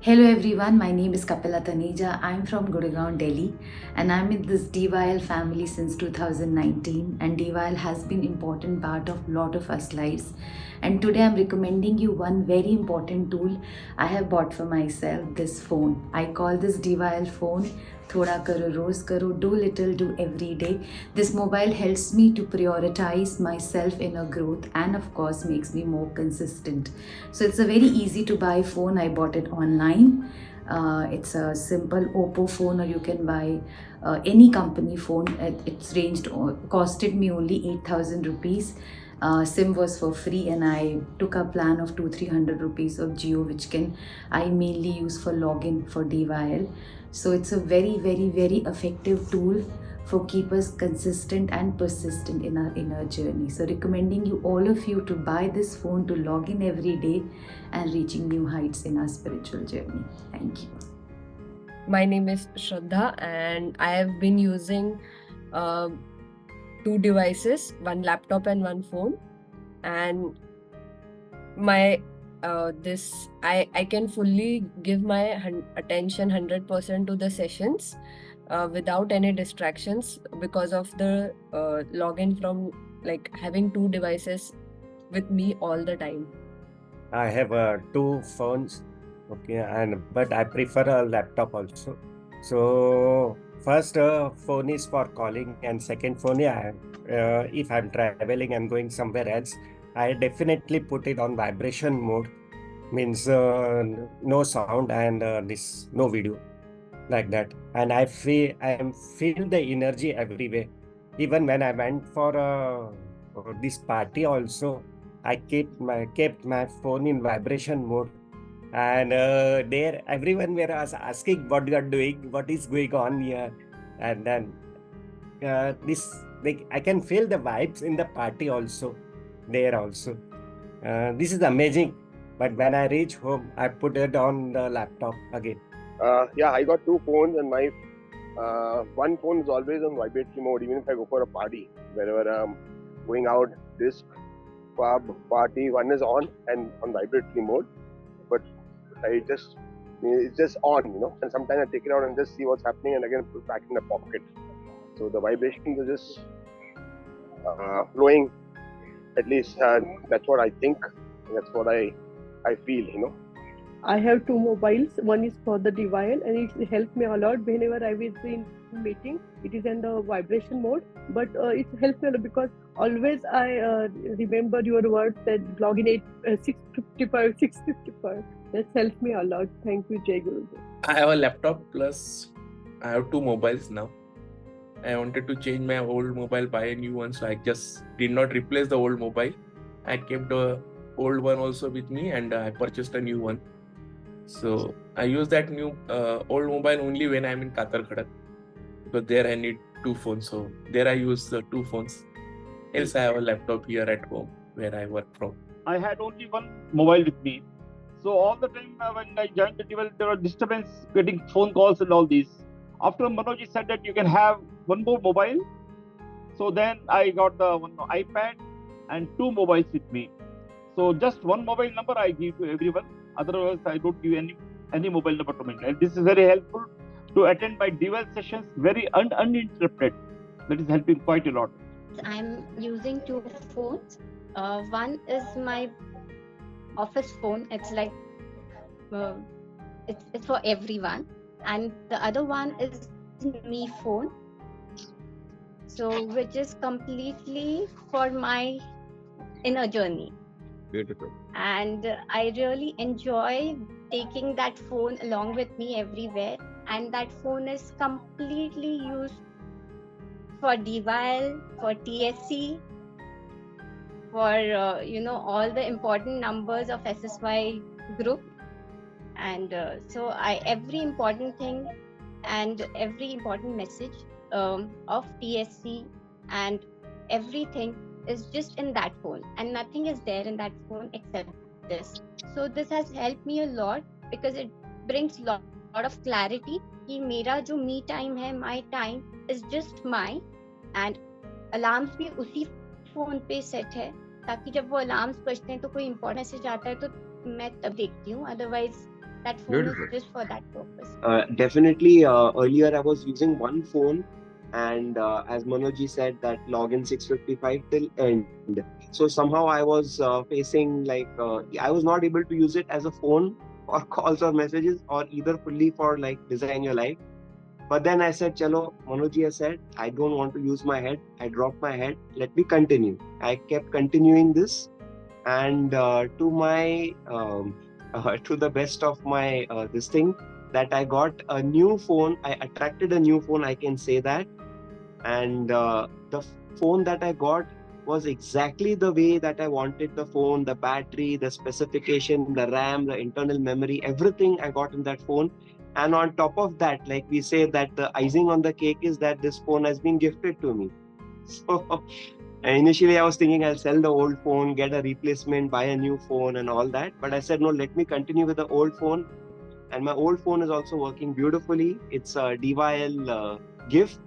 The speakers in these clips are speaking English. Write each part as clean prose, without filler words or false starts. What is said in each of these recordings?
Hello everyone, my name is Kapila Taneja. I'm from Gurgaon, Delhi, and I'm in this DYL family since 2019. And DYL has been important part of lot of us lives. And today I'm recommending you one very important tool I have bought for myself, this phone. I call this DYL phone Thoda Karo Roz Karo, do little, do every day. This mobile helps me to prioritize my self inner growth and of course makes me more consistent. So it's a very easy to buy phone. I bought it online. It's a simple Oppo phone, or you can buy any company phone. It's ranged, costed me only 8,000 rupees. SIM was for free, and I took a plan of 200-300 rupees of Geo, which can I mainly use for login for DYL. So it's a very, very, very effective tool for keep us consistent and persistent in our inner journey. So recommending you all of you to buy this phone to log in every day and reaching new heights in our spiritual journey. Thank you. My name is Shraddha and I have been using two devices, one laptop and one phone. And my I can fully give my attention 100% to the sessions without any distractions because of the login from like having two devices with me all the time. I have two phones, okay, but I prefer a laptop also. So first phone is for calling, and second phone, if I'm traveling and going somewhere else, I definitely put it on vibration mode, means no sound and this no video, like that. And I feel the energy everywhere. Even when I went for this party also, I kept my phone in vibration mode, and there everyone were asking what you are doing, what is going on here, and then I can feel the vibes in the party also, there also. This is amazing. But when I reach home, I put it on the laptop again. Yeah, I got two phones, and my one phone is always on vibratory mode, even if I go for a party, wherever I'm going out, this pub party, one is on and on vibratory mode, but it's just on, and sometimes I take it out and just see what's happening and again put it back in the pocket. So the vibrations are just flowing, at least that's what I think, that's what I feel. I have two mobiles. One is for the DYL, and it helped me a lot whenever I was in meeting. It is in the vibration mode, but it helps me a lot because always I remember your words that login at 6:55, 6:55. That's helped me a lot. Thank you, Jai Guru. I have a laptop plus I have two mobiles now. I wanted to change my old mobile, buy a new one, so I just did not replace the old mobile. I kept the old one also with me, and I purchased a new one. So I use that new old mobile only when I'm in Katar Khadak, because there I need two phones. So there I use the two phones. Else I have a laptop here at home where I work from. I had only one mobile with me. So all the time when I joined the development, there was disturbance, getting phone calls and all these. After Manoj said that you can have one more mobile, so then I got the one iPad and two mobiles with me. So just one mobile number I give to everyone. Otherwise, I don't give any mobile number to me. And this is very helpful to attend my DWL sessions very uninterrupted. That is helping quite a lot. I'm using two phones. One is my office phone. It's like it's for everyone, and the other one is me phone. So which is completely for my inner journey. Beautiful. And I really enjoy taking that phone along with me everywhere, and that phone is completely used for DYL, for TSC, for all the important numbers of SSY group, and so every important thing and every important message of TSC and everything is just in that phone, and nothing is there in that phone except this. So this has helped me a lot because it brings lot of clarity कि मेरा जो me time है, my time is just mine, and alarms भी उसी phone पे set है ताकि जब वो alarms बजते हैं तो कोई important मैसेज आता है तो मैं तब देखती हूँ, otherwise That phone Beautiful. is just for that purpose. Definitely, earlier I was using one phone, and as Manoj said, that login 6:55 till end. So somehow I was facing like I was not able to use it as a phone for calls or messages, or either fully for like design your life. But then I said, Chalo, Manoj has said, I don't want to use my head. I dropped my head. Let me continue. I kept continuing this, and to the best of my this thing, that I got a new phone. I attracted a new phone, I can say that. And the phone that I got was exactly the way that I wanted the phone, the battery, the specification, the RAM, the internal memory, everything I got in that phone. And on top of that, like we say, that the icing on the cake is that this phone has been gifted to me. So initially I was thinking I'll sell the old phone, get a replacement, buy a new phone and all that. But I said, no, let me continue with the old phone. And my old phone is also working beautifully. It's a DYL gift.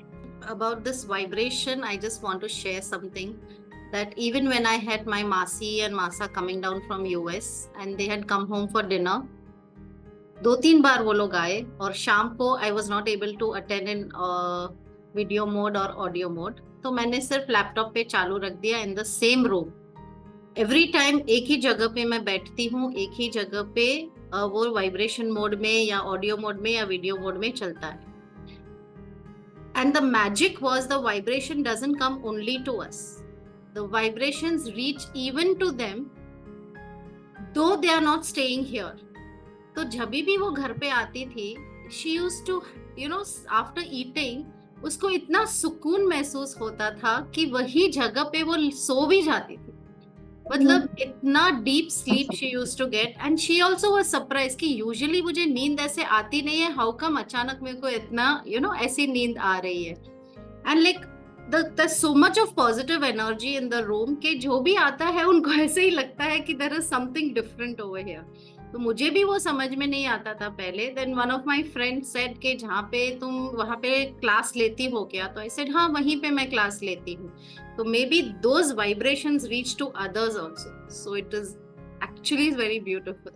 About this vibration, I just want to share something, that even when I had my Masi and Masa coming down from US and they had come home for dinner, 2-3 बार वो लोग आए, और शाम को I was not able to attend in video mode or audio mode, तो मैंने सिर्फ laptop पे चालू रख दिया in the same room. Every time एक ही जगह पे मैं बैठती हूँ, एक ही जगह पे वो वाइब्रेशन मोड में या ऑडियो मोड में या वीडियो मोड में चलता है. And the magic was the vibration doesn't come only to us. The vibrations reach even to them, though they are not staying here. तो जब भी वो घर पे आती थी, she used to, after eating, उसको इतना सुकून महसूस होता था कि वही जगह पे वो सो भी जाती थी. मतलब इतना deep sleep she used to get. And she also was surprise कि यूजुअली मुझे नींद ऐसे आती नहीं है, हाउ कम अचानक मेरे को इतना ऐसी नींद आ रही है. And like there's so much of positive energy in the room कि जो भी आता है उनको ऐसे ही लगता है कि there is something different over here. तो मुझे भी वो समझ में नहीं आता था पहले. Then one of my friends said कि जहाँ पे तुम वहाँ पे क्लास लेती हो क्या? तो I said हाँ, वहीं पे मैं क्लास लेती हूँ. So maybe those vibrations reach to others also. So it is actually very beautiful.